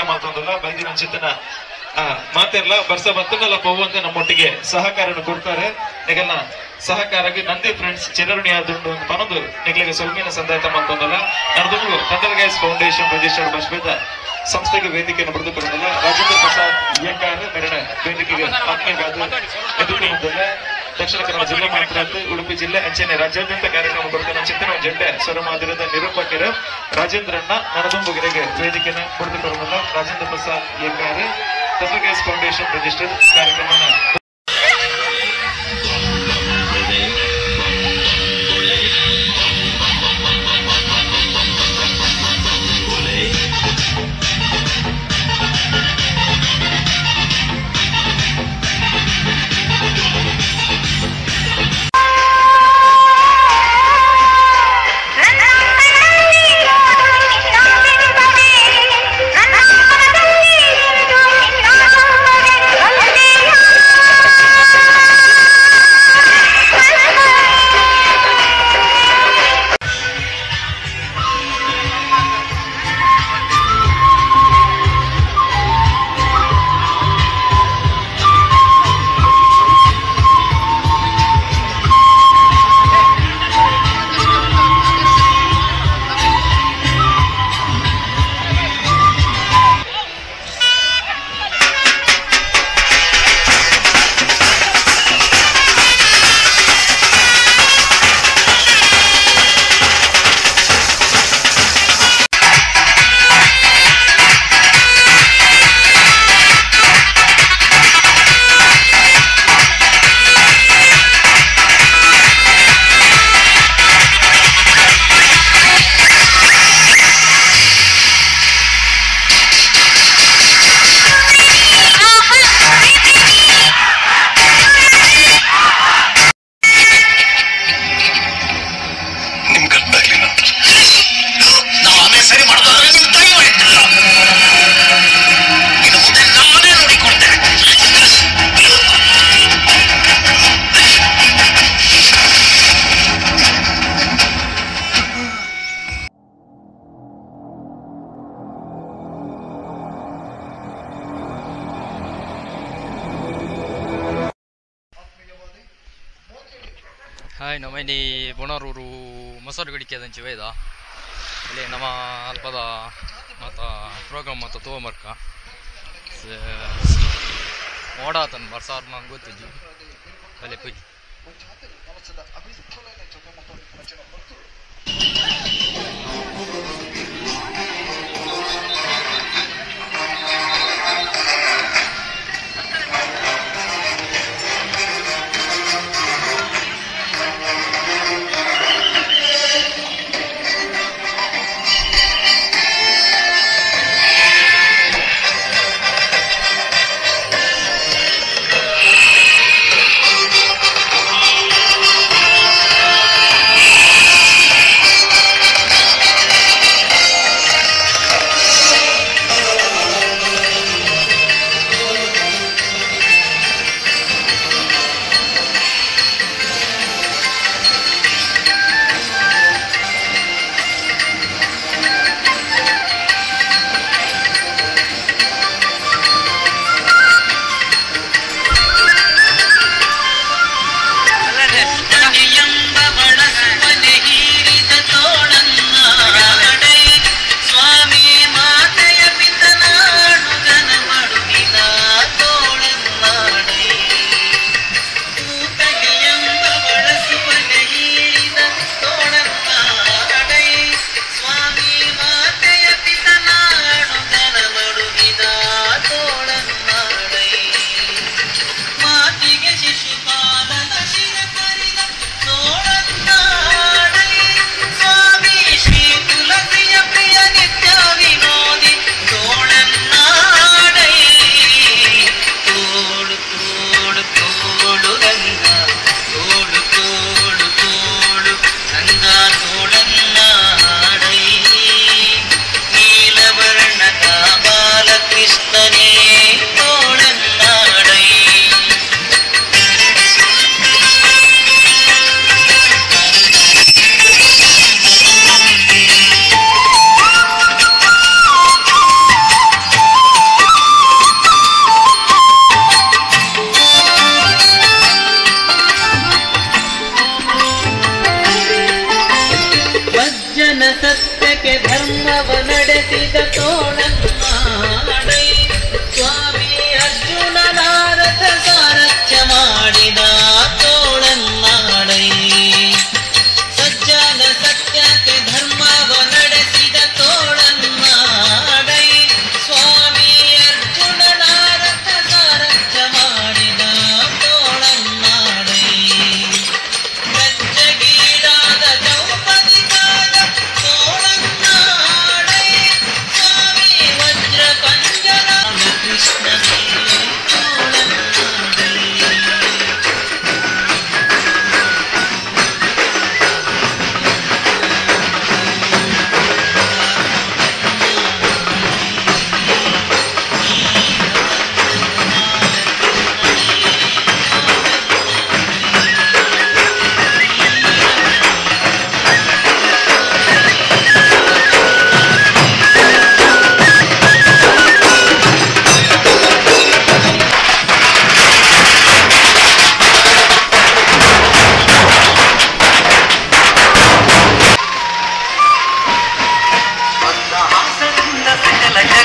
ಮಾಡ್ತೊಂದಲ್ಲ ಬೈದಿನ ಚಿತ್ತನ ಮಾತಿರ್ಲ ಬರ್ಸ ಬತ್ತನಲ್ಲ ಪವ್ವಂತ ನಮ್ಮೊಟ್ಟಿಗೆ ಸಹಕಾರನ ಕೊಡ್ತಾರೆ ನಿಗಲ್ನ ಸಹಕಾರಕ್ಕೆ ನಂದಿ ಫ್ರೆಂಡ್ಸ್ ಚಿರಋಣಿ ಆದುಂಡು ಅಂತ ಪನೊಂದು ನಿಗ್ಲಿಗೆ ಸೊಲ್ಮಿನ ಸಂದಾಯತ ಮಾಡ್ತೊಂದಲ್ಲ ನನ್ನದು ಥಂಡರ್ ಗೈಸ್ ಫೌಂಡೇಶನ್ ರಿಜಿಸ್ಟರ್ಡ್ ಬಸ್ಬೇದ ಸಂಸ್ಥೆಗೆ ವೇದಿಕೆಯನ್ನು ಪಡೆದುಕೊಂಡಿಲ್ಲ ರಾಜೇಂದ್ರ ಪ್ರಸಾದ್ ಅಯ್ಯಂಗಾರ್ ಮೆರಣ ವೇದಿಕೆಗೆ ಆತ್ಮೀಯವಾದ ಎದುರಿನಿಂದಲ್ಲ ದಕ್ಷಿಣ ಕನ್ನಡ ಜಿಲ್ಲಾ ಮಾತ್ರ ಉಡುಪಿ ಜಿಲ್ಲೆ ಅಂಚೆನೆ ರಾಜ್ಯಾದ್ಯಂತ ಕಾರ್ಯಕ್ರಮ ಕೊಡುತ್ತಿನ ಚಿಂತನ ಜಡ್ಡೆ ಸ್ವರಮಾದಿರದ ನಿರೂಪಕರು ರಾಜೇಂದ್ರಣ್ಣ ನರದುಂಬುಗೆರೆಗೆ ವೇದಿಕೆಯನ್ನು ಪಡೆದುಕೊಂಡಿಲ್ಲ Rajendra Prasad Iyengar thunder guys foundation registered ಕಾರ್ಯಕ್ರಮನ ಹಾಯ್ ನಮ್ಮಲ್ಲಿ ಬೊಣರೂರು ಮಸಾರು ಗಡಿಕೆ ಅದಂಚಿ ವೇದ ಇಲ್ಲಿ ನಮ್ಮ ಅಲ್ಪದ ಮತ್ತು ಪ್ರೋಗ್ರಾಮ್ ಮತ್ತು ತೋಮರ್ಕ ಓಡಾತನ್ ಬರ್ಸಾರ್ ನಂಗೆ ಗೊತ್ತಿದ್ವಿ ಅಲ್ಲಿ ಪೂಜಿ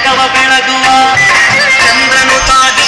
ಜಗವ ಬೆಳಗುವ ಚಂದ್ರನು ತಾಗಿ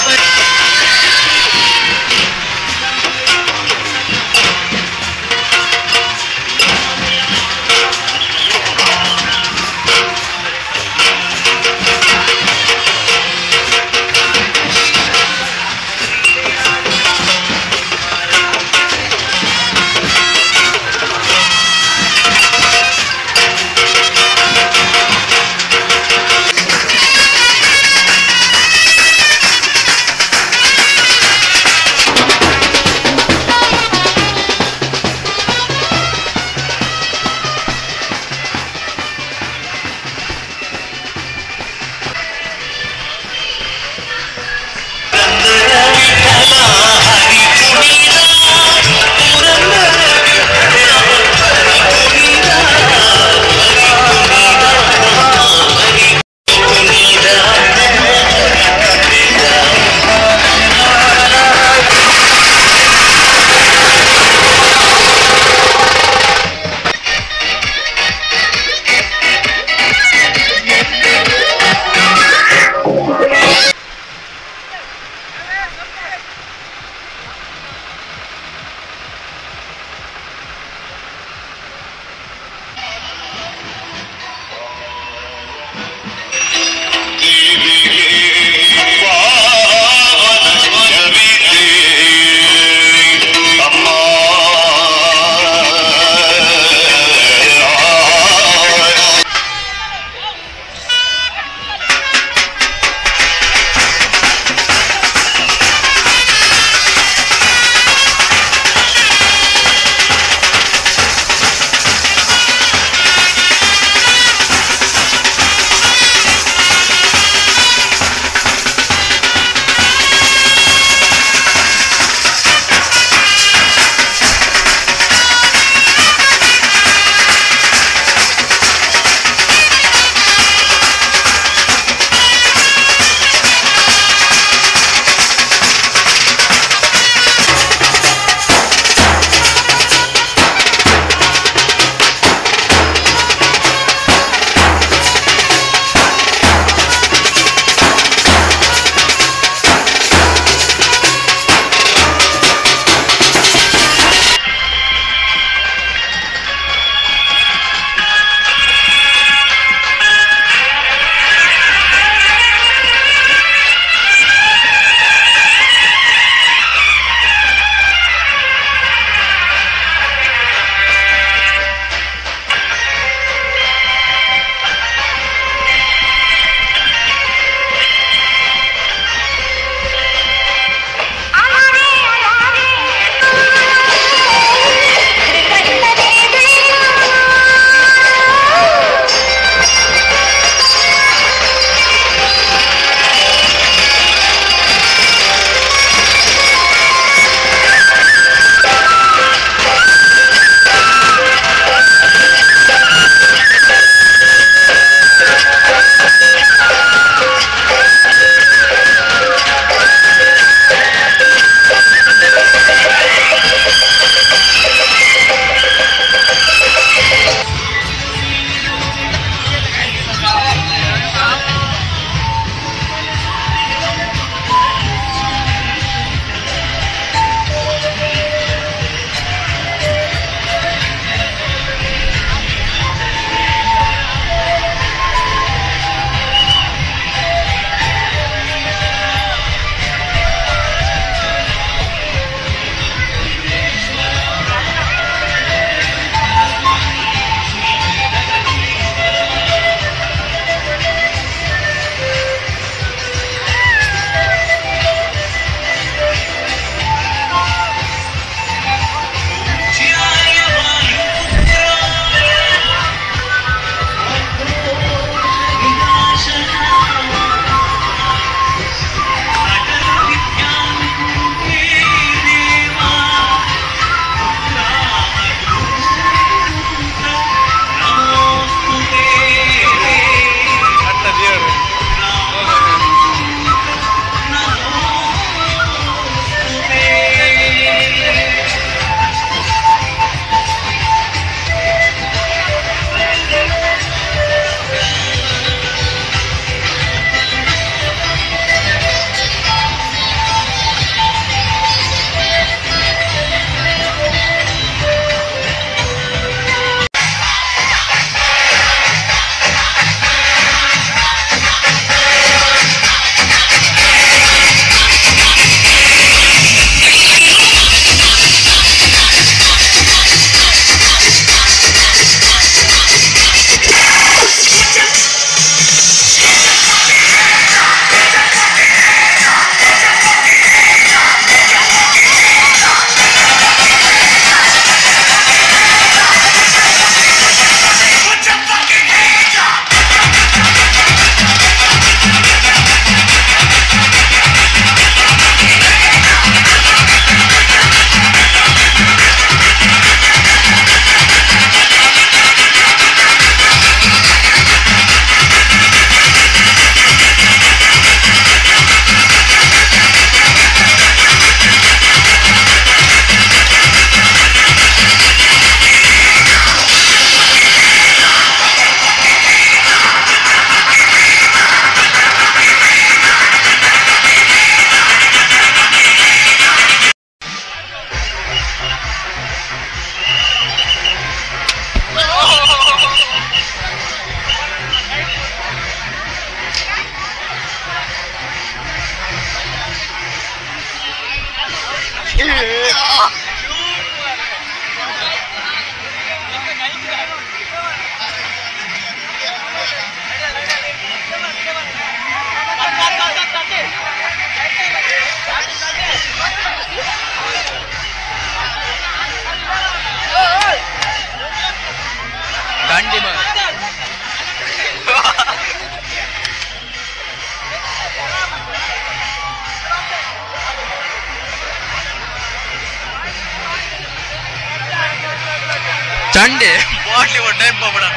संडे बाटली वो टाइम पर बड़ा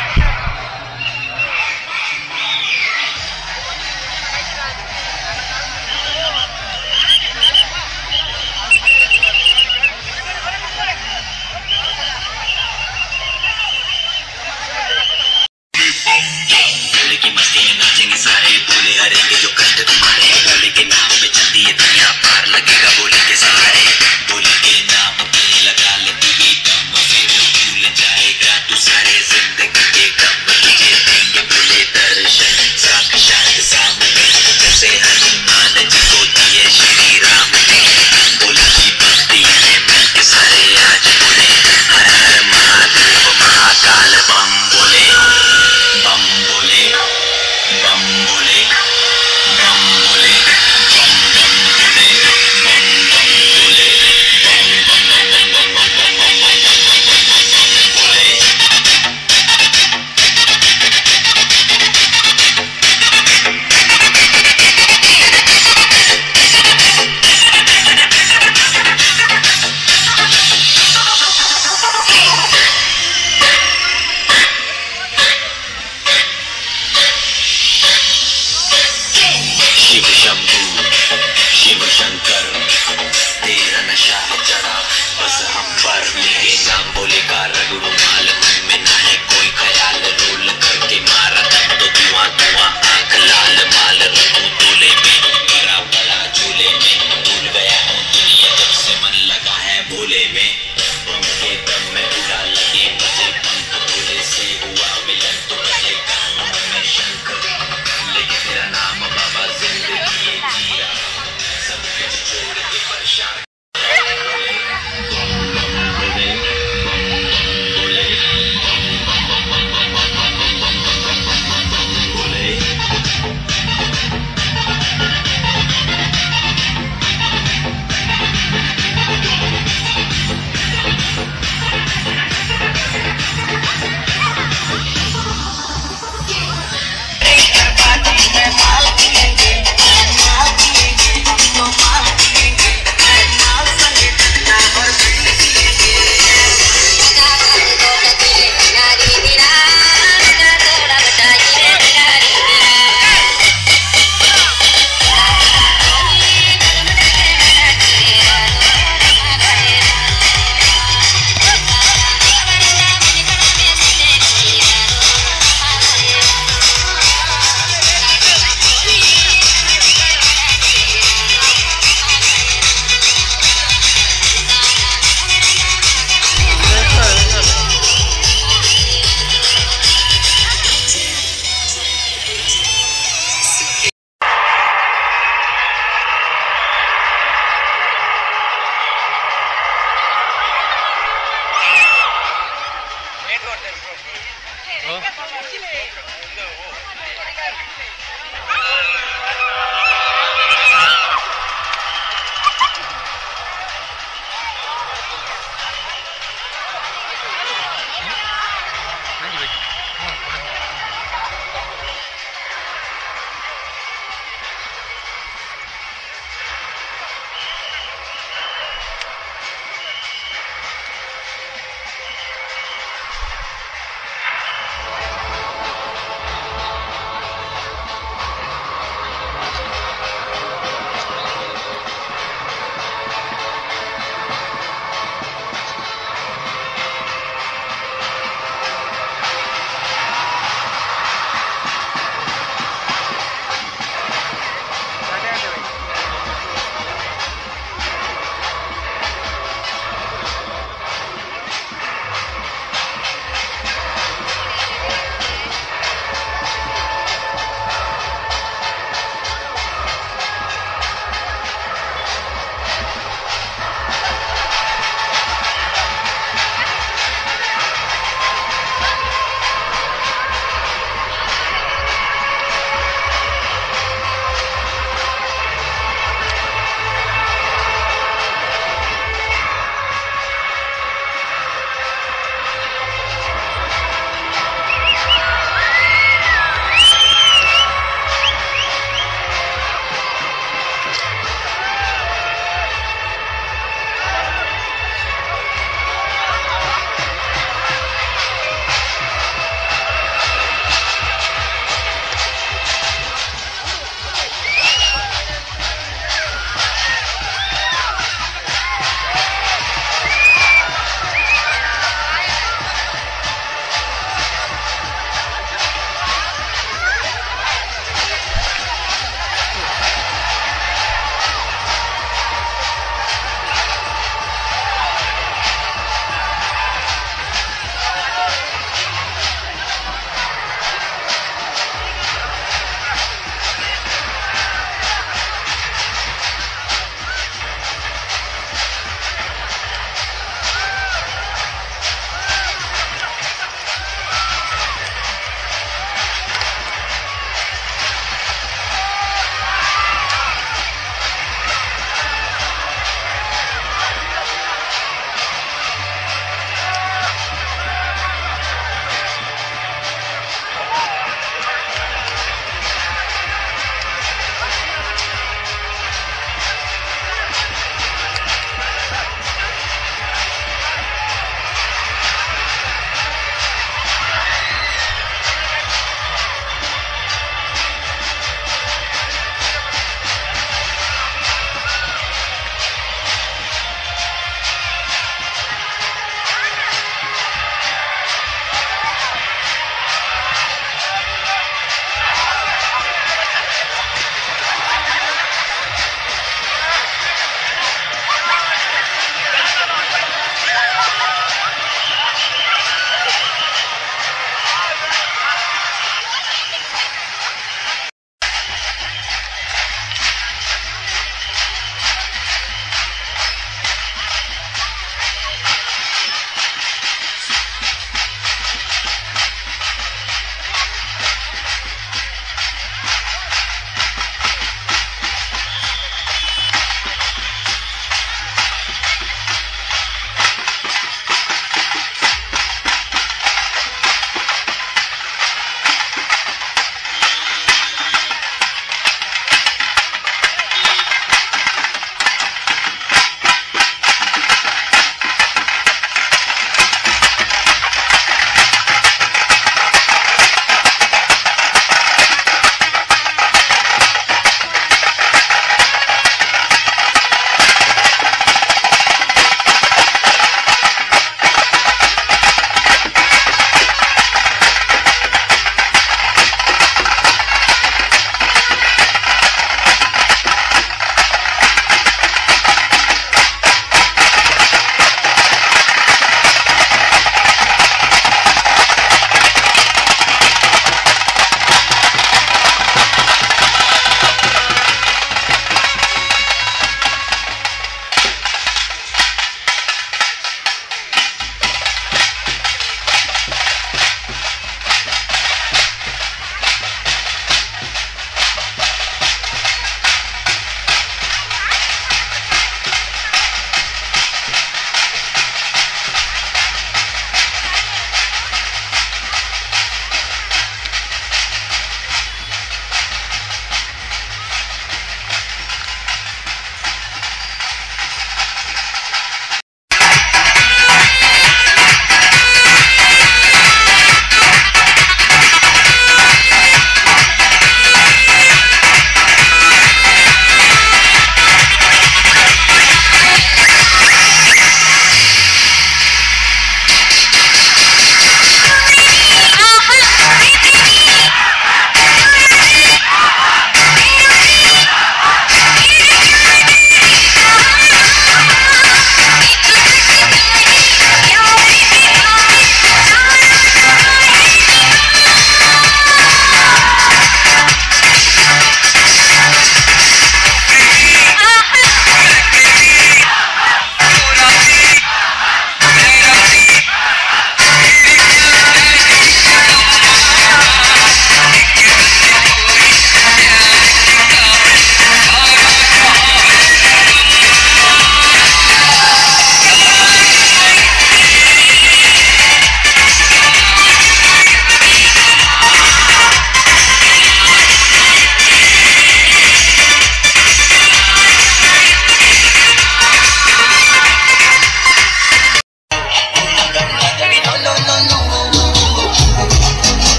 की मस्ती में नाचेंगे सारे बोले हरेंगे जो कष्ट तुम्हारे बोले के नाम पे चलती है दुनिया पार लगेगा बोले के सहारे बोले के नाम पे लगा ले तू भी दम फिर भूल जाएगा तू सारे जिंदगी के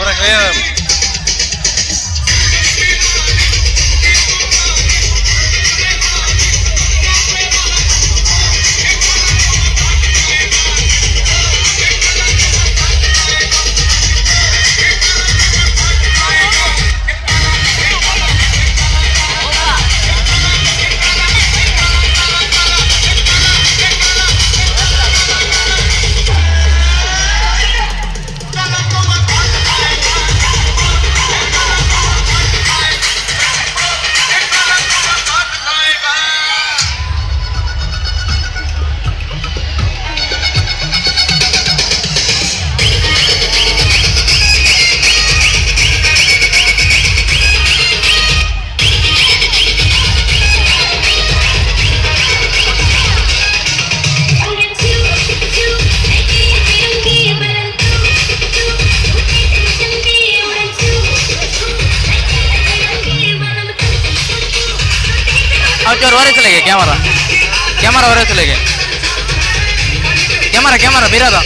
पूरा क्लियर और वरे चले गए कैमरा कैमरा वरे चले गए कैमरा कैमरा मेरा था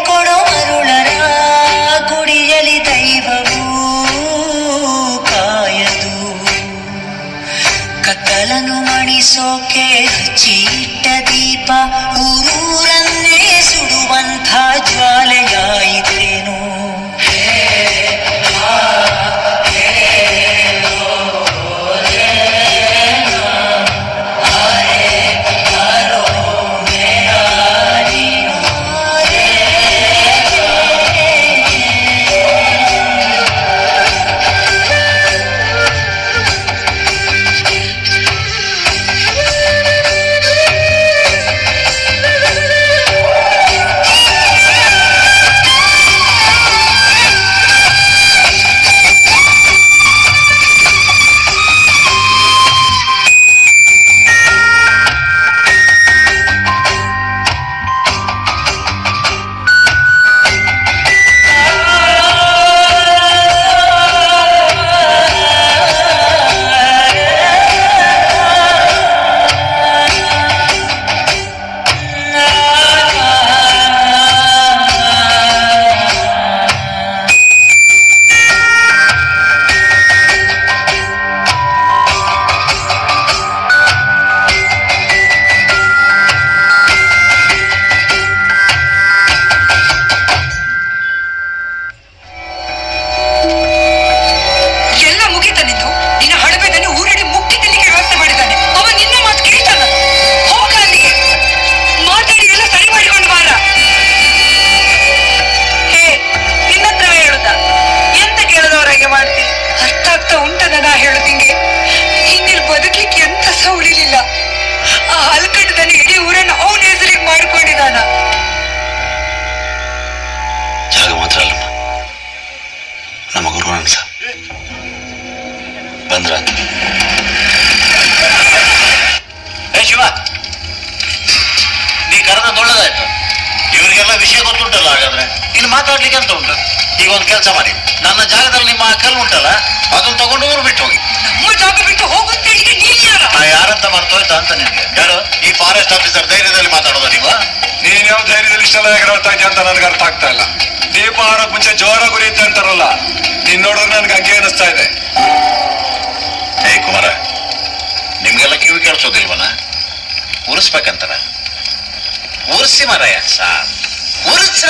ಕೊಡೋ ಮರುಳರ ಗುಡಿಯಲಿ ದೈವವೂ ಕಾಯದು. ಕತ್ತಲನ್ನು ಮಣಿಸೋಕೆ ಹಚ್ಚಿಟ್ಟ ದೀಪ ಊರೂರನ್ನೇ ಸುಡುವಂಥ ಜ್ವಾಲೆಯಾಯಿತೇನು. ಶಿವ, ನೀ ಕರೆದ ಒಳ್ಳೇದಾಯ್ತು. ಇವರಿಗೆಲ್ಲ ವಿಷಯ ಗೊತ್ತುಂಟಲ್ಲ, ಹಾಗಾದ್ರೆ ಇನ್ನು ಮಾತಾಡ್ಲಿಕ್ಕೆ ಅಂತ ಉಂಟು. ಈಗ ಒಂದು ಕೆಲಸ ಮಾಡಿ, ನನ್ನ ಜಾಗದಲ್ಲಿ ನಿಮ್ಮ ಕಲ್ಲು ಉಂಟಲ್ಲ, ಅದನ್ನ ತಗೊಂಡು ಊರು ಬಿಟ್ಟು ಹೋಗಿ. ನಮ್ಮ ಜಾಗ ಬಿಟ್ಟು ಹೋಗುತ್ತೆ. ನಾ ಯಾರಂತ ಮರ್ತೋಯ್ತಾ ಅಂತ ನಿನ್ಗೆ ಹೇಳು. ಈ ಫಾರೆಸ್ಟ್ ಆಫೀಸರ್ ಧೈರ್ಯದಲ್ಲಿ ಮಾತಾಡೋದ ನೀವು? ನೀನ್ ಯಾವ ಧೈರ್ಯದಲ್ಲಿ ಇಷ್ಟೆಲ್ಲ ಎಗರಾಡ್ತಾ ಇದ್ಯಾ ಅಂತ ನನ್ಗೆ ಅರ್ಥ ಆಗ್ತಾ ಇಲ್ಲ. ದೀಪ ಆಡೋಕ್ ಮುಂಚೆ ಜೋರ ಗುರಿಯುತ್ತೆ ಅಂತಾರಲ್ಲ, ನೀನ್ ನೋಡಿದ್ರೆ ನನ್ಗೆ ಹಂಗೆ ಅನಿಸ್ತಾ ಇದೆ. ಏ ಕುಮಾರ, ನಿಮ್ಗೆಲ್ಲ ಕಿವಿ ಕೇಳಿಸೋದಿಲ್ವನ? ಉರಿಸ್ಬೇಕಂತಾರ ಉರ್ಸಿ ಮಾರಾಯ, ಸಾರ್ ಉರ್ಸ್ರ.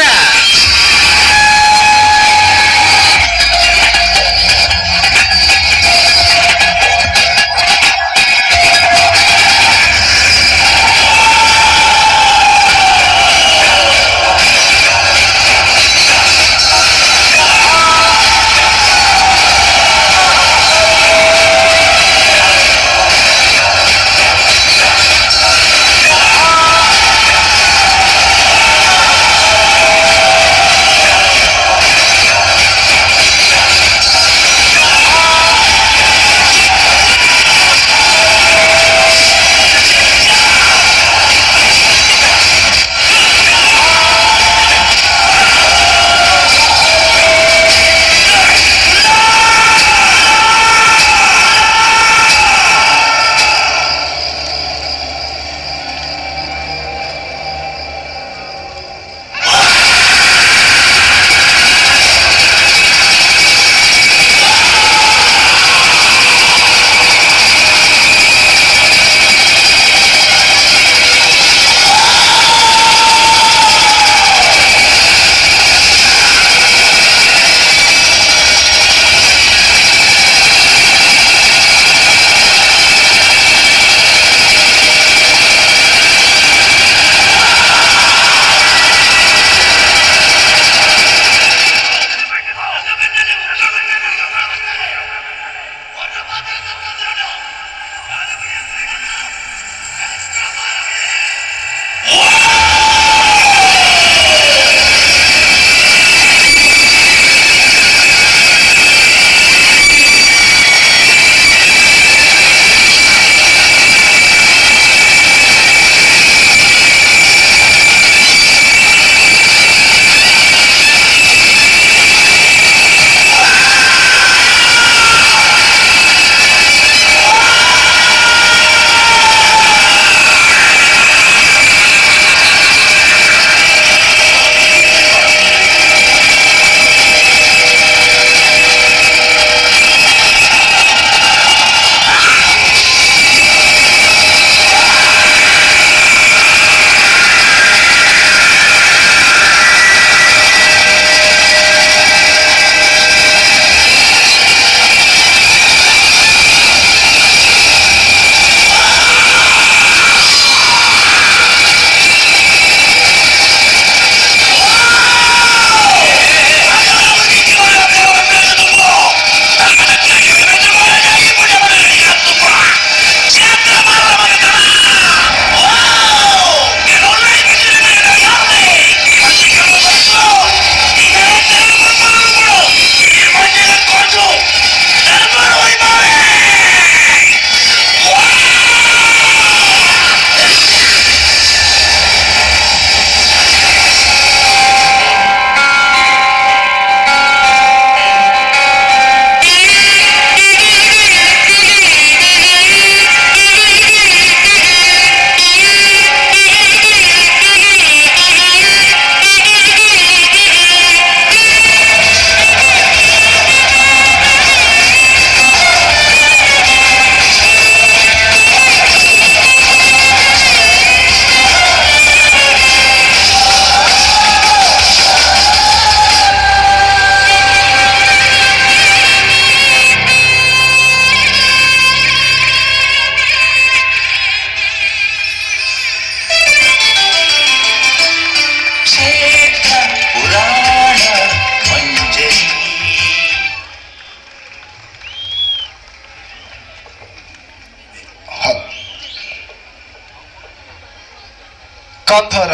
ಕಾಂತಾರ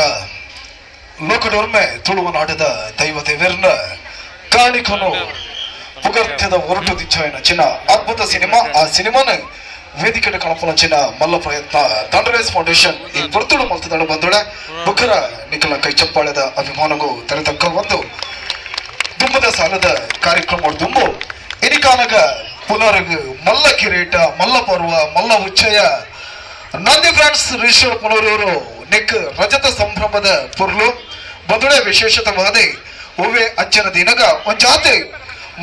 ಲೋಕಡೋರ್ಮೆ ತುಳುವ ನಾಟದ ದೈವ ದೇವೆರ್ನ ಕಾಣಿಕನು ಪುಗರ್ತ್ಯದ ಹೊರಟು ದಿಚ್ಚಾಯನ ಚಿನ್ನ ಅದ್ಭುತ ಸಿನಿಮಾ ಆ ಸಿನಿಮಾನ ವೇದಿಕೆ ಕಣಪನ ಚಿನ್ನ ಮಲ್ಲ ಪ್ರಯತ್ನ ದಂಡರೇಸ್ ಫೌಂಡೇಶನ್ ಈ ಬರ್ತುಡು ಮಲ್ತದಳು ಬಂದೊಳೆ ಬುಕ್ಕರ ನಿಖಲ ಕೈ ಚಪ್ಪಾಳದ ಅಭಿಮಾನಗೂ ತೆರೆತಕ್ಕ ಒಂದು ದುಂಬದ ಸಾಲದ ಕಾರ್ಯಕ್ರಮ ದುಂಬು ಇನಿಕಾನಗ ಪುನರ್ಗ್ ಮಲ್ಲ ಕಿರೀಟ ಮಲ್ಲ ಪರ್ವ ಮಲ್ಲ ಉಚ್ಚಯ ನಂದಿ ಫ್ರಾನ್ಸ್ ರಿಷರ್ ಪುನರೂರು ನೆಕ್ ರಜತ ಸಂಭ್ರಮದ ಪುರ್ಲು ಬಂದೊಳೆ ವಿಶೇಷತವಾದ ಹೂವೆ ಅಚ್ಚನ ದಿನಗ ಒಂಜಾತೆ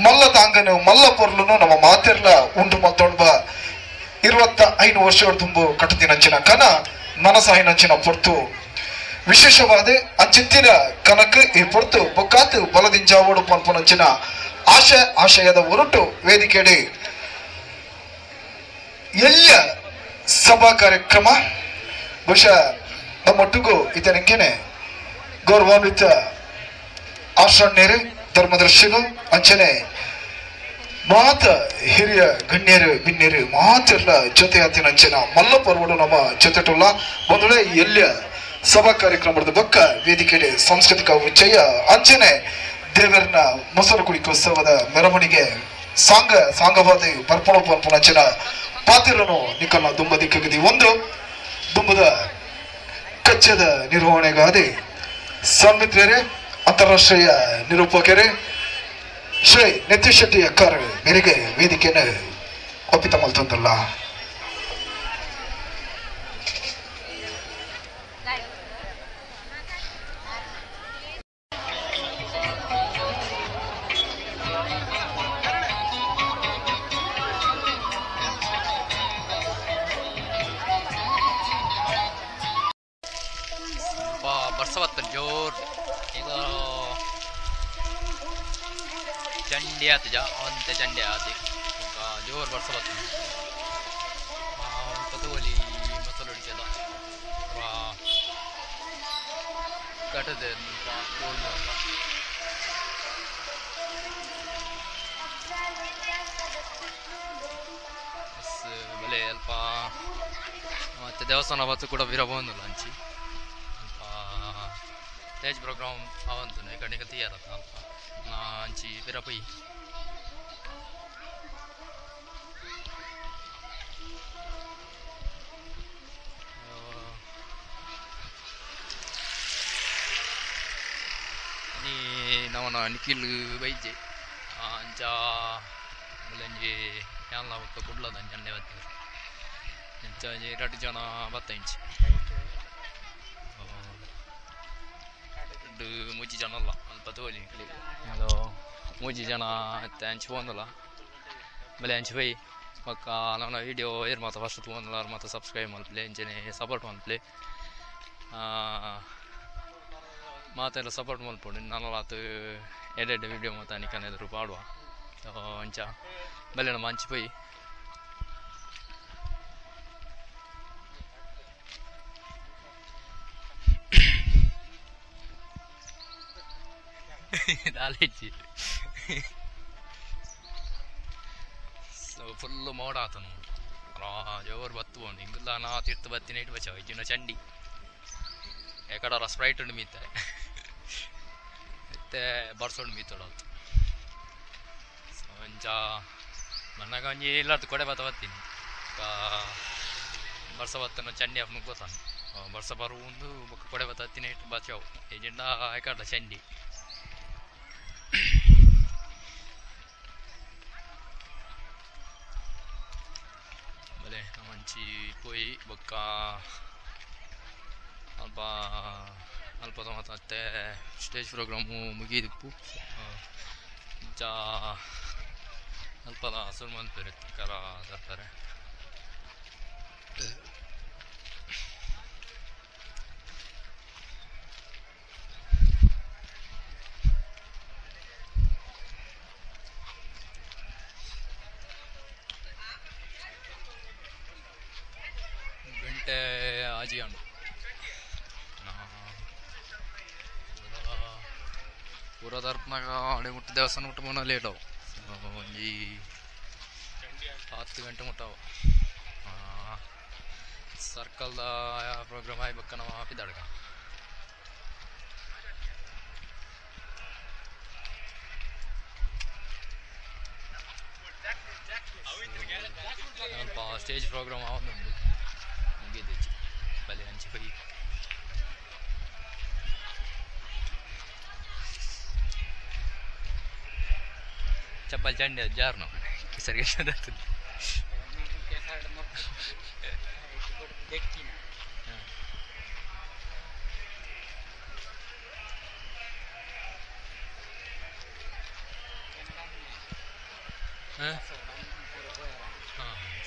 ಮಲ್ಲ ತಾಂಗನು ಮಲ್ಲ ಪೊರ್ಲುನು ನಮ್ಮ ಮಾತೆರ್ಲ ಉಂಡು ಮತ್ತೊಂಬ 25 ವರ್ಷಗಳ ತುಂಬು ಕಟ್ಟದಿನಂಚಿನ ಕನ ನನಸಾಯಿನಂಚಿನ ಪೊರ್ತು ವಿಶೇಷವಾದ ಅಂಚಿತ್ತಿನ ಕನಕ ಈ ಪೊರ್ತು ಬೊಕ್ಕಾತು ಬಲದಿಂಜಾವೋಡು ಪನ್ಪನಂಚಿನ ಆಶಯದ ಹೊರಟು ವೇದಿಕೆಡೆ ಎಲ್ಲ ಸಭಾ ಕಾರ್ಯಕ್ರಮ ಬಹುಶಃ ನಮ್ಮೊಟ್ಟಿಗೂ ಇದನಿಂಕೆನೆ ಗೌರವಾನ್ವಿತ ಆಶ್ರಣ್ಯರು ಧರ್ಮದರ್ಶಿಗಳು ಅಂಚನೆ ಮಾತ ಹಿರಿಯ ಗಣ್ಯರು ಬಿನ್ಯರು ಮಾತೆಲ್ಲ ಜೊತೆ ಹತ್ತಿನಂಚಿನ ಮಲ್ಲ ಪರ್ವಡು ನಮ್ಮ ಜೊತೆಟುಲ್ಲ ಮೊದಲೇ ಎಲ್ಲ ಸಭಾ ಕಾರ್ಯಕ್ರಮದ ಬೊಕ್ಕ ವೇದಿಕೆಡೆ ಸಾಂಸ್ಕೃತಿಕ ಉಚ್ಚಯ ಅಂಚನೆ ದೇವರನ ಮೊಸರು ಕುಡಿಕೋತ್ಸವದ ಮೆರವಣಿಗೆ ಸಾಂಗವಾದ ಬರ್ಪಣಂಚಿನ ಪಾತ್ರನು ನಿಕಲ್ನ ದುಂಬ ದಿಕ್ಕಗದಿ ಒಂದು ದುಂಬದ ಕಚ್ಚದ ನಿರ್ವಹಣೆಗಾದಿ ಸನ್ಮಿತ್ರರೇ ಅಂತಾರಾಷ್ಟ್ರೀಯ ನಿರೂಪಕರೇ ಶ್ರೀ ನಿತ್ಯ ಶೆಟ್ಟಿ ಅಕ್ಕರ್ ಮೇರೆಗೆ ವೇದಿಕೆಯನ್ನು ಒಪ್ಪಿತ ಮಲ್ತಂದಲ್ಲ ಬರ್ಸವತ್ತ ಜೋರ್ ಈಗ ಚಂಡಿ ಆತ ಅಂತೆ ಚಂಡಿ ಆತಿ ಜೋರ್ ಬರ್ಸವತ್ತ ಪತೋಲಿ ಮಸಾಲೆ ಹೊಡಿಸದ ಕಟ್ಟದೆ ಬೆಲೆ ಅಲ್ಪ ಮತ್ತೆ ದೇವಸ್ಥಾನ ಅವತ್ತು ಕೂಡ ವಿರಬಹುದು ಹಂಚಿ ಸ್ಟೇಜ್ ಪ್ರೋಗ್ರಾಮ್ ಅವಂತು ಕಣ್ಣಿಗೆ ತೀಯರತ್ತ ಅಲ್ಪ ನಾ ಹಂಚಿ ವಿರಪೈ ನೀ ನವನ ನಿಖಿಲ್ ಬೈಜೆ ಅಂಚ ಮುಲ್ಲಂಜಿ ಎಲ್ಲ ಒಟ್ಟು ಕುಡ್ಲದ ಅಂಚೆ ಬತ್ತೀವಿ ಅಂಚ 2 ಜನ ಬತ್ತಂಚಿ ಮೂಜಿ ಜನ ಅಲ್ಲ ಅಲ್ಪ ತೋಲಿ ಅದು ಮೂಜಿ ಜನ ಮತ್ತೆ ಹಂಚಿ ಹೋಗಲ್ಲ ಬೆಲೆ ಹಂಚಿ ಬೈ ಪಕ್ಕ ನನ್ನ ವೀಡಿಯೋ ಏರ್ ಮಾತ್ರ ಫಸ್ಟ್ ತೊಗೊಂಡಲ್ಲ ಮತ್ತು ಸಬ್ಸ್ಕ್ರೈಬ್ ಮಲ್ಪ್ಲೆ ಇಂಚನೆ ಸಪೋರ್ಟ್ ಮಲ್ಪ್ಲೆ ಮಾತೆಲ್ಲ ಸಪೋರ್ಟ್ ಮಲ್ಪೊಂಡು ನಾನು ಆತು ಎಡೆಡ್ ವೀಡಿಯೋ ಮತ್ತು ಅನಿಕನೆದ್ರು ಪಾಡುವ ಅಂಚ ಬೆಲೆ ನಮ್ಮ ಹಂಚಿ ಬೈ ದಾಲೆಜ್ಜಿ ಫುಲ್ಲು ಮೋಡ ಆತನು ಜೋರು ಬತ್ತು ಉಂಡು ಹಿಂಗೆಲ್ಲ ನಾ ತಿರ್ತು ಬತ್ತಿ ನೈಟ್ ಬಚಾವ ಇಜ್ಜಿನ ಚಂಡಿ ಯಾಕಡ ಸ್ಪ್ರೈಟ್ ಉಂಡು ಮೀತಾರೆ ಮತ್ತೆ ಬರ್ಸೋಂಡು ಮೀತೋಡತ್ತು ಒಂಚ ಮನ್ನಾಗ ಒಂಜಿ ಇಲ್ಲತ್ತು ಕೊಡೆ ಬತ್ತ ಬತ್ತೀನಿ ಬರ್ಸ ಬತ್ತನು ಚಂಡಿ ಅಪ್ಪ ಮುಗ್ಗೋತಾನೆ ಬರ್ಸ ಬರು ಒಂದು ಕೊಡೆ ಬತ್ತ ಹತ್ತಿ ನೈಟ್ ಬಚಾವು ಏಜೆಂಡ ಯಾಕಡ ಚಂಡಿ ಬಲೆ ಮಂಚಿ ಪೋಯಿ ಬೊಕ್ಕ ಅಲ್ಪ ಮತ್ತೆ ಸ್ಟೇಜ್ ಪ್ರೋಗ್ರಾಮು ಮುಗಿದಿಪ್ಪು ಜಾ ಅಲ್ಪದ ಸುರ್ಮಂತ್ ಬರುತ್ತೆ ಕರ ತರ್ತಾರೆ ಗಂಟೆ ಆಜಿ ಅಂಡು ಪೂರ ತರ್ಪನಾಗ ಅಡೆ ಮುಟ್ಟ ದೇವಸ್ಥಾನ ಮುಟ್ಟ ಮುನ್ನ ಲೇಟ್ ಅವು ಒಂಜಿ 10 ಗಂಟೆ ಮುಟ್ಟವು ಸರ್ಕಲ್ದ ಪ್ರೋಗ್ರಾಮ್ ಆಯ್ಬೇಕ ನಾವು ಹಾಪಿದಾಡ್ಗ ಸ್ಟೇಜ್ ಪ್ರೋಗ್ರಾಮ್ ಆವೊಂದುಂಡು ಮುಗಿದು ಬಲೆ ಹಂಚಿ ಪೈ ಚಪ್ಪಲ್ ಚಂಡೆ ಜಾರ್ನು ಸರಿಗೆ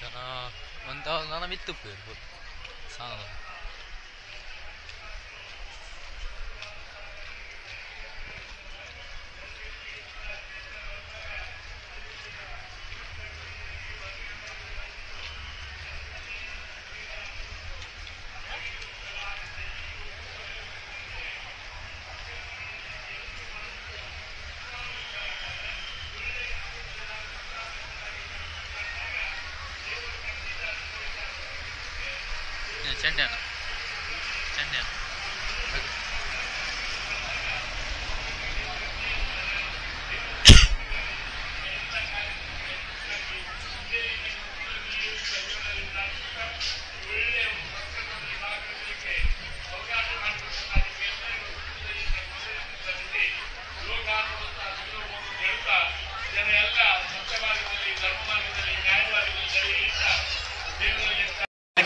ಜನ ಒಂದು ನನ್ನ ಮಿತ್ತು ಸಾಲ ಚಂಡ್ಯಾನ ಚಂಡ್ಯಾನ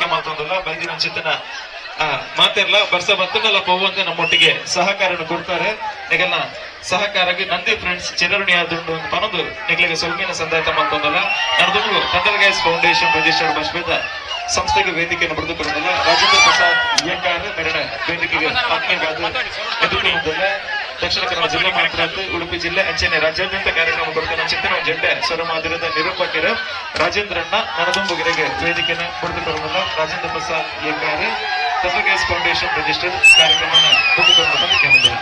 ಮಾತೊಂದಲ್ಲ ಬೈದಿನ ಚಿತ್ತನ ಮಾತೆಲ್ಲ ಬರ್ಸ ಬತ್ತನಲ್ಲ ಪೋವಂತೆ ನಮ್ಮೊಟ್ಟಿಗೆ ಸಹಕಾರನ ಕೊಡ್ತಾರೆ ನಿಗಲ್ನ ಸಹಕಾರಕ್ಕೆ ನಂದಿ ಫ್ರೆಂಡ್ಸ್ ಚಿರಋಣಿ ಆದುಂಡು ಅಂತ ಪನದು ನಿಗ್ಲಿಗೆ ಸೊಲ್ಮಿನ ಸಂದಾಯತ ಮಾತೊಂದಲ್ಲ ನಡೆದು ಥಂಡರ್ ಗೈಸ್ ಫೌಂಡೇಶನ್ ರಿಜಿಸ್ಟರ್ಡ್ ಬಸ್ಬೇದ ಸಂಸ್ಥೆಗೆ ವೇದಿಕೆಯನ್ನು ಪಡೆದುಕೊಳ್ಳೋದಲ್ಲ ರಾಜೇಂದ್ರ ಪ್ರಸಾದ್ ಏಕಾರ ಮೆರಣ ವೇದಿಕೆಗೆ ಆತ್ಮೀಯವಾದ ಎದುರಿನಿಂದಲ್ಲ ದಕ್ಷಿಣ ಕನ್ನಡ ಜಿಲ್ಲೆ ಮಾತ್ರ ಉಡುಪಿ ಜಿಲ್ಲೆ ಅಂಚೆನೆ ರಾಜ್ಯಾದ್ಯಂತ ಕಾರ್ಯಕ್ರಮ ಕೊಡ್ತಾನೆ ಚಿಂತನ ಜಂಡೆ ಸ್ವರಮಾದಿರದ ನಿರೂಪಕರು ರಾಜೇಂದ್ರಣ್ಣ ನರದುಂಬುಗಿರಿಗೆ ವೇದಿಕೆಯನ್ನು ಪಡೆದುಕೊಳ್ಳೋದಲ್ಲ ರಾಜೇಂದ್ರ ಪ್ರಸಾದ್ ಏಕಾರ ಥಂಡರ್ ಗೈಸ್ ಫೌಂಡೇಶನ್ ರಿಜಿಸ್ಟರ್ಡ್ ಕಾರ್ಯಕ್ರಮವನ್ನು ಪಡೆದುಕೊಳ್ಳೋದಕ್ಕೆ ಕೇಳಿದ್ದಾರೆ.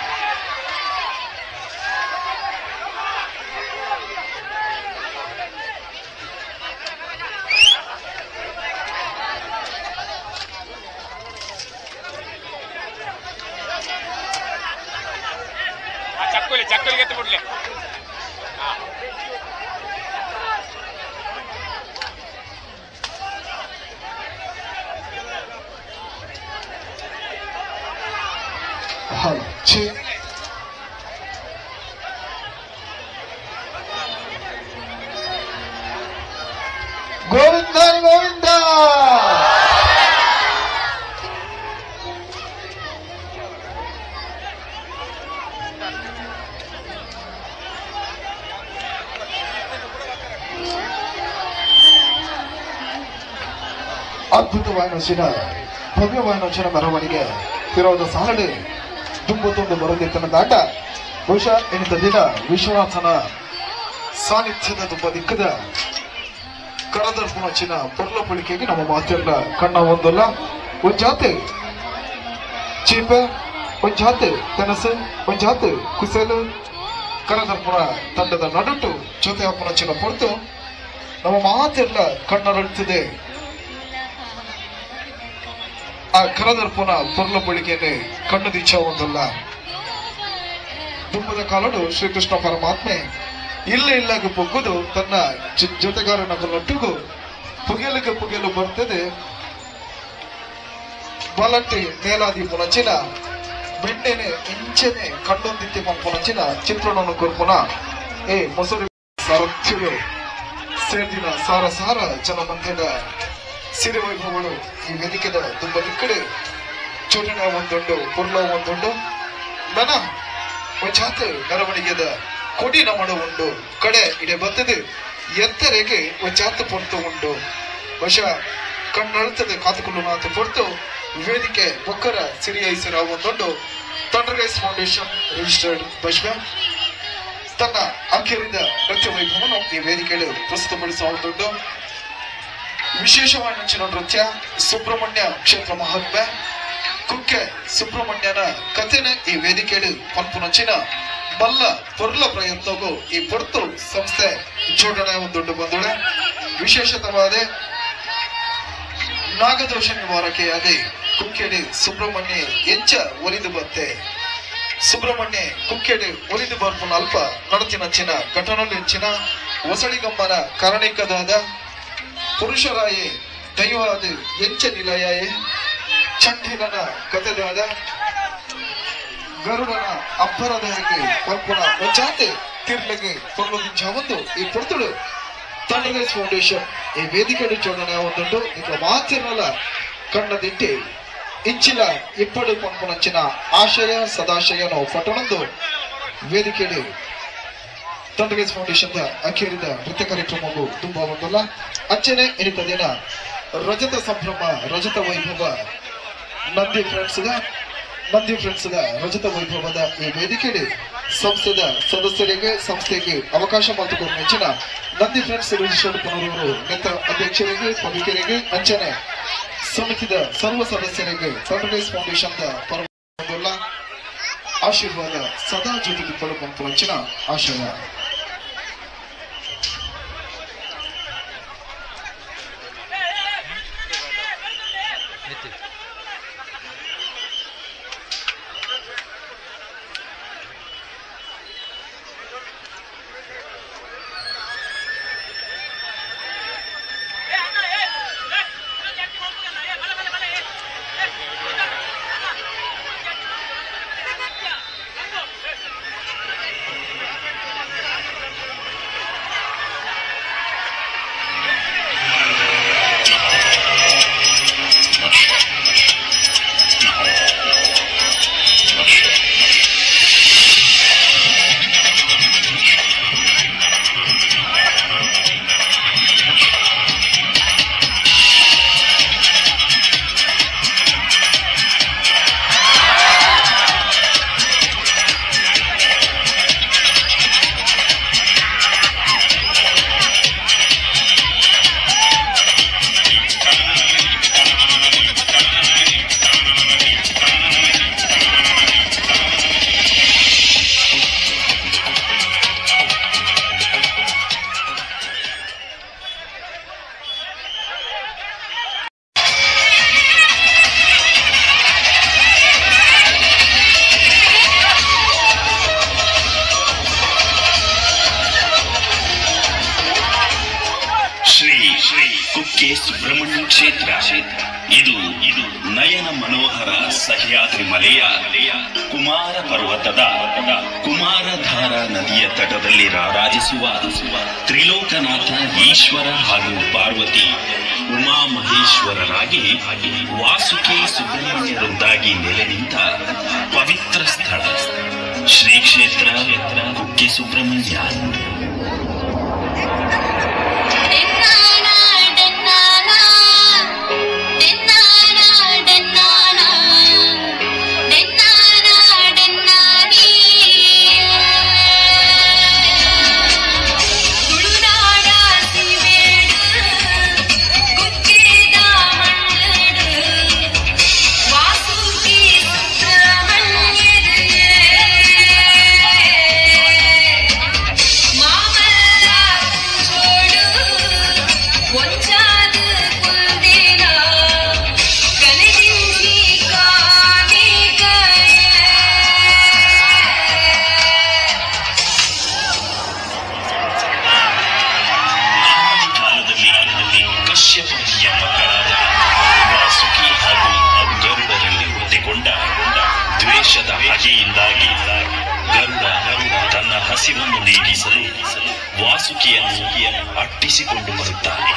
ಚಕ್ಕಲಿಗೆ ಎತ್ತು ಬಿಡ್ಲಿ ಗೋವಿಂದ ಗೋವಿಂದ ಅದ್ಭುತವಾದ ಭವ್ಯವಾದ ಮೆರವಣಿಗೆ ಇರೋದ ಸಾಲಡೆ ತುಂಬು ಬರೋದಿತ್ತನ ದಾಟ ಬಹುಶಃ ಎನಿತ ದಿನ ವಿಶ್ವನಾಥನ ಸಾನ್ನಿಧ್ಯದ ತುಂಬ ದಿಕ್ಕದ ಕರದರ್ಪಣ ಪೊರ್ಲ ಪಳಿಕೆಗೆ ನಮ್ಮ ಮಾತೆಲ್ಲ ಕಣ್ಣ ಒಂದಲ್ಲ ಒಂದ್ ಜಾತೆ ಚೀಪೆ ಒಂದ್ ಜಾತೆ ಕನಸು ಒಂದ್ ಜಾತೆ ಕುಸಲು ಕರದರ್ಪಣ ತಂಡದ ನಡುಟು ಜೊತೆ ಅಪ್ಪನ ಪೊರ್ತು ನಮ್ಮ ಮಾತೆಲ್ಲ ಕಣ್ಣರಳ್ತಿದೆ ಆ ಕರದರ್ಪಣ ಪೊರ್ಲ ಪಳಿಕೆನೆ ಕಣ್ಣು ದಿಚ್ಚ ಒಂದಲ್ಲ ದುಂಬದ ಕಾಲಡು ಶ್ರೀಕೃಷ್ಣ ಪರಮಾತ್ಮೆ ಇಲ್ಲಾಗ ಪೊಗ್ಗುದು ತನ್ನ ಜೊತೆಗಾರನ ಕೊಲ್ಲೊಟ್ಟಿಗೂ ಪುಗೆಲು ಬರ್ತದೆ ಬಲಟ್ಟಿ ನೇಲಾದಿ ಪುನಚಿನ ಬೆಣ್ಣೆನೆ ಇಂಚನೆ ಕಂಡೊಂದಿತ್ತಿ ಪಂಪುನಚಿನ ಚಿತ್ರಣವನ್ನು ಕೊರ್ಪುನ ಏ ಮೊಸರು ಸಾರಥ್ಯಗಳು ಸೇರ್ದಿನ ಸಾರ ಜನಮಂತ್ರದ ಸಿರಿ ವೈಭವಗಳು ಈ ವೇದಿಕೆದ ತುಂಬ ದಿಕ್ಕಡೆ ಚೋಟನ ಒಂದುಂಡು ಪುರ್ಲ ಒಂದುಂಡು ನನ ಜಾತೆ ಮೆರವಣಿಗೆದ ಕೊಡಿನ ಮಡ ಉಂಡು ಕಡೆ ಇಡೆ ಬರ್ತದೆ ಎತ್ತರೆಗೆ ಜಾತ ಪೊರ್ತು ಉಂಡು ವಶ ಕಣ್ಣಳ್ತದೆ ಕಾತುಕೊಂಡು ನಾತು ಪೊರ್ತು ವೇದಿಕೆ ಬೊಕ್ಕರ ಸಿರಿಯೈಸಿರ ಒಂದುಂಡು ಥಂಡರ್ ಗೈಸ್ ಫೌಂಡೇಶನ್ ರಿಜಿಸ್ಟರ್ಡ್ ಬಶ್ವ ತನ್ನ ಅಖಿರಿದ ನೃತ್ಯ ವೈಭವವನ್ನು ಈ ವೇದಿಕೆಯಲ್ಲಿ ಪ್ರಸ್ತುತಪಡಿಸುವ ಒಂದುಂಡು ವಿಶೇಷವಾದ ನೃತ್ಯ ಸುಬ್ರಹ್ಮಣ್ಯ ಕ್ಷೇತ್ರ ಮಹಾತ್ಮೆ ಕುಕ್ಕೆ ಸುಬ್ರಹ್ಮಣ್ಯನ ಕಥೆನ ಈ ವೇದಿಕೆಯಲ್ಲಿ ಪಂಪುನಚಿನ ಮಲ್ಲ ಪೊರ್ಲ ಪ್ರಯತ್ನಗೂ ಈ ಪೊರ್ತು ಸಂಸ್ಥೆ ಜೋಡಣೆ ಒಂದುಂಡು ಬಂದೊಡೆ ವಿಶೇಷತವಾದ ನಾಗದೋಷ ನಿವಾರಕೆಯಾದೆ ಕುಕ್ಕೆಡಿ ಸುಬ್ರಹ್ಮಣ್ಯ ಎಂಚ ಒಲಿದು ಬತ್ತೆ ಸುಬ್ರಹ್ಮಣ್ಯ ಕುಕ್ಕೆಡಿ ಒಲಿದು ಬರ್ಪುನ ಅಲ್ಪ ನಡತಿನಚ್ಚಿನ ಘಟನೆಂಚಿನ ಹೊಸಳಿಗಮ್ಮನ ಕಾರಣಿಕದಾದ ಪುರುಷರಾಯೇ ದೈವಾದ ಎಂಚ ನಿಲಯಾಯೇ ಚಂಡಿಲನ ಕಥೆದಾದ ಗರುಡನ ಅಬ್ಬರದ ಹಾಗೆ ಪಲ್ಪನ ಒಂಚಾತೆ ತಿರ್ಲಗೆ ಕೊಲ್ಲೋದಿಂಚ ಒಂದು ಈ ಪುರ್ತುಡು ಥಂಡರ್ಗೈಸ್ ಫೌಂಡೇಶನ್ ಈ ವೇದಿಕೆ ಚೋಡಣೆ ಒಂದುಂಟು ಈಗ ಮಾತಿರಲ್ಲ ಕಣ್ಣದಿಂಟಿ ಇಂಚಿಲ ಇಪ್ಪಡು ಪಂಪುನಂಚಿನ ಆಶಯ ಸದಾಶಯನು ಪಟ್ಟಣಂದು ವೇದಿಕೆಯಲ್ಲಿ ಥಂಡರ್ಗೈಸ್ ಫೌಂಡೇಶನ್ ಅಖೇರಿದ ನೃತ್ಯ ಕಾರ್ಯಕ್ರಮವು ತುಂಬಾ ಒಂದಲ್ಲ ಅಂಚನೆ ಇನಿತ ದಿನ ರಜತ ಸಂಭ್ರಮ ರಜತ ವೈಭವ ನಂದಿ ಫ್ರೆಂಡ್ಸ್ ರಜತ ವೈಭವದ ಈ ವೇದಿಕೆಯಲ್ಲಿ ಸಂಸ್ಥೆದ ಸದಸ್ಯರಿಗೆ ಸಂಸ್ಥೆಗೆ ಅವಕಾಶ ಮಾಡಿಕೊಂಡು ಹೆಚ್ಚಿನ ನಂದಿ ಫ್ರೆಂಡ್ಸ್ ರಿಜಿಸ್ಟರ್ಡ್ ಪುನರೂರು ನೆತ್ತ ಅಧ್ಯಕ್ಷರಿಗೆ ಪವಿಕರಿಗೆ ಅಂಚನೆ ಸಮಿತಿದ ಸರ್ವ ಸದಸ್ಯರಿಗೆ ಥಂಡರ್ಗೈಸ್ ಫೌಂಡೇಶನ್ ಪರವಾದ ಆಶೀರ್ವಾದ ಸದಾ ಜೊತೆಗೆ ಪಡೆದುಕೊಂಡು ಹೆಚ್ಚಿನ ಆಶಯ. ಕುಕ್ಕೆ ಸುಬ್ರಹ್ಮಣ್ಯ ಕ್ಷೇತ್ರ ಇದು ನಯನ ಮನೋಹರ ಸಹ್ಯಾದ್ರಿ ಮಲೆಯ ಕುಮಾರ ಪರ್ವತದ ಕುಮಾರಧಾರ ನದಿಯ ತಟದಲ್ಲಿ ರಾರಾಜಿಸುವ ತ್ರಿಲೋಕನಾಥ ಈಶ್ವರ ಹಾಗೂ ಪಾರ್ವತಿ ಉಮಾ ಮಹೇಶ್ವರರಾಗಿ ವಾಸುಕಿ ಸುಬ್ರಹ್ಮಣ್ಯರೊಂದಾಗಿ ನೆಲೆ ನಿಂತ ಪವಿತ್ರ ಸ್ಥಳ ಶ್ರೀ ಕ್ಷೇತ್ರ ಕುಕ್ಕೆ ಸುಬ್ರಹ್ಮಣ್ಯ. ದ್ವೇಷದ ಹಗೆಯಿಂದಾಗಿ ಗರುಡ ತನ್ನ ಹಸಿವನ್ನು ನೀಗಿಸಲು ವಾಸುಕಿಯನ್ನು ಅಟ್ಟಿಸಿಕೊಂಡು ಬರುತ್ತಾನೆ.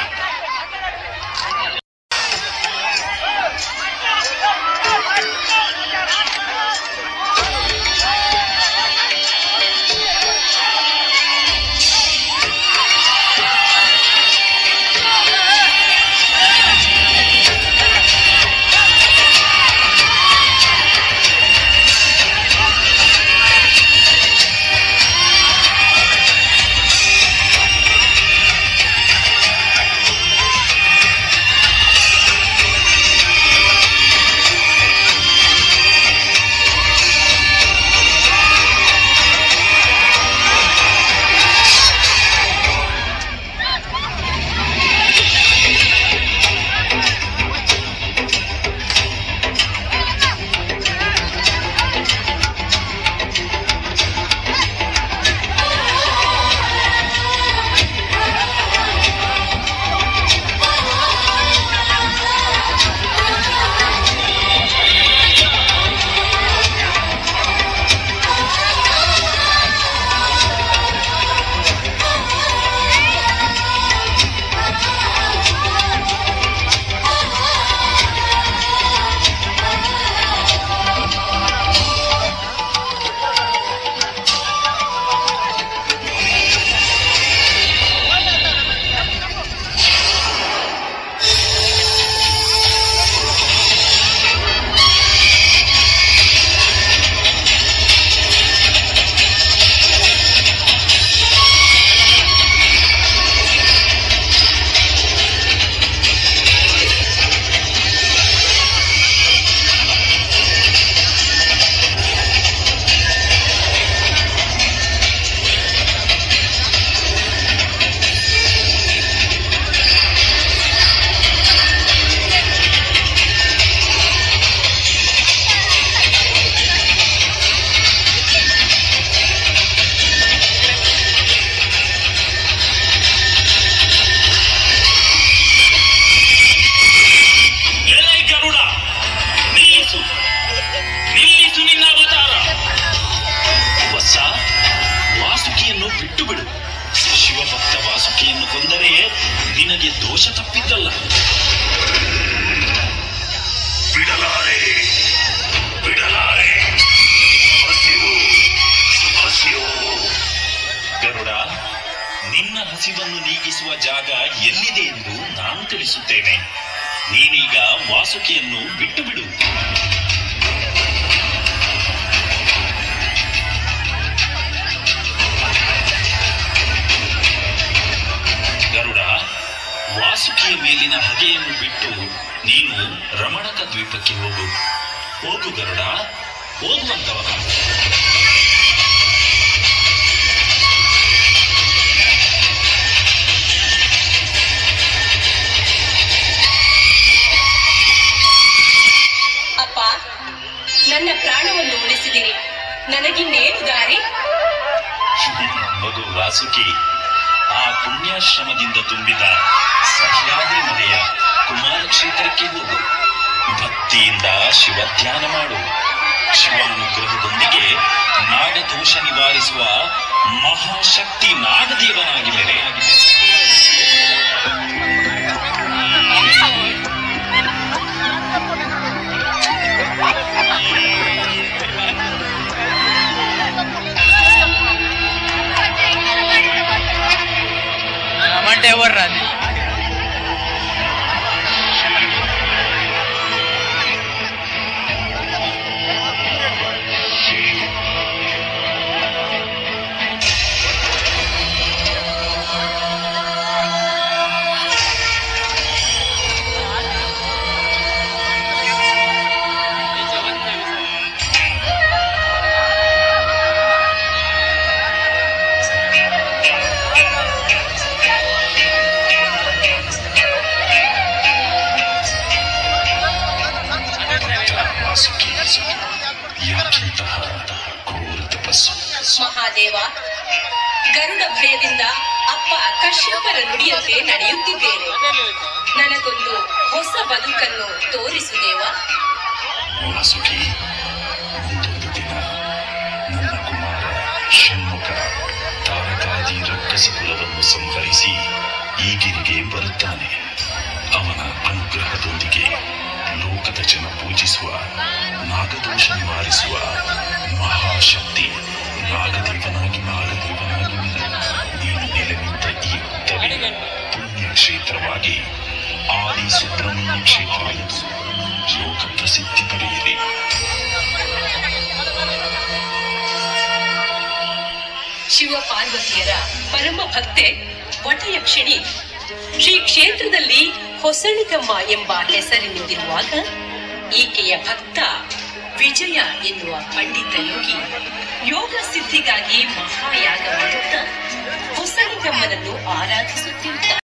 ಹಸಿವನ್ನು ನೀಗಿಸುವ ಜಾಗ ಎಲ್ಲಿದೆ ಎಂದು ನಾನು ತಿಳಿಸುತ್ತೇನೆ. ನೀನೀಗ ವಾಸುಕಿಯನ್ನು ಬಿಟ್ಟು ಬಿಡು. ಗರುಡ, ವಾಸುಕಿಯ ಮೇಲಿನ ಹಗೆಯನ್ನು ಬಿಟ್ಟು ನೀನು ರಮಣಕ ದ್ವೀಪಕ್ಕೆ ಹೋಗು. ಹೋಗು ಗರುಡ, ಹೋಗುವಂತವನ. ಅಪ್ಪ, ನನ್ನ ಪ್ರಾಣವನ್ನು ಉಳಿಸಿದಿರಿ, ನನಗಿನ್ನೇನು ದಾರಿ? ಮಗು ವಾಸುಕಿ, ಆ ಪುಣ್ಯಾಶ್ರಮದಿಂದ ತುಂಬಿದ ಸಹ್ಯಾದ್ರಿ ಮಲೆಯ ಕುಮಾರ ಕ್ಷೇತ್ರಕ್ಕೆ ಹೋಗು. ಭಕ್ತಿಯಿಂದ ಶಿವಧ್ಯಾನ ಮಾಡು. ಶಿವಾನುಗ್ರಹದೊಂದಿಗೆ ನಾಗದೋಷ ನಿವಾರಿಸುವ ಮಹಾಶಕ್ತಿ ನಾಗದೇವನಾಗಿ ಮೆರೆ. ಮಂಟೆ ಬರ್ರಾದಿ ಮಹಾದೇವ, ಗರುಡ ಭಯದಿಂದ ಅಪ್ಪ ಕಶ್ಯಪರ ನುಡಿಯಂತೆ ನಡೆಯುತ್ತಿದ್ದೇನೆ. ನನಗೊಂದು ಹೊಸ ಬದುಕನ್ನು ತೋರಿಸುದೇವ. ವಾಸುಕಿ, ಮುಂದೊಂದು ದಿನ ನನ್ನ ಕುಮಾರ ಷಣ್ಮುಖ ತಾರಕಾದಿ ರಕ್ಕಸ ಕುಲವನ್ನು ಸಂಹರಿಸಿ ಈಗಿರಿಗೆ ಬರುತ್ತಾನೆ. ಅವನ ಅನುಗ್ರಹದೊಂದಿಗೆ ಲೋಕದ ಜನ ಪೂಜಿಸುವ ನಾಗದೋಷ ನಿವಾರಿಸುವ ಮಹಾಶಕ್ತಿ ನಾಗದೇವನಾಗಿ ನೀನು ನೆಲೆ ನಿಂತ ಈ ಗುಡ್ಡವೇ ಪುಣ್ಯ ಕ್ಷೇತ್ರವಾಗಿ ಆದಿ ಸುಬ್ರಹ್ಮಣ್ಯ ಕ್ಷೇತ್ರ ಎಂದು ಲೋಕ ಪ್ರಸಿದ್ಧಿ ಪಡೆಯಿರಿ. ಶಿವ ಪಾರ್ವತಿಯರ ಪರಮ ಭಕ್ತೆ ವಟಯಕ್ಷಿಣಿ ಶ್ರೀ ಕ್ಷೇತ್ರದಲ್ಲಿ ಹೊಸಳಿಗಮ್ಮ ಎಂಬ ಹೆಸರಿನಿಂದಿರುವಾಗ ಈಕೆಯ ಭಕ್ತ ವಿಜಯ ಎನ್ನುವ ಪಂಡಿತ ಯೋಗಿ ಯೋಗ ಸಿದ್ಧಿಗಾಗಿ ಮಹಾಯಾಗ ಮಾಡುತ್ತಾ ಹೊಸಳಿಗಮ್ಮನನ್ನು ಆರಾಧಿಸುತ್ತಿದ್ದ.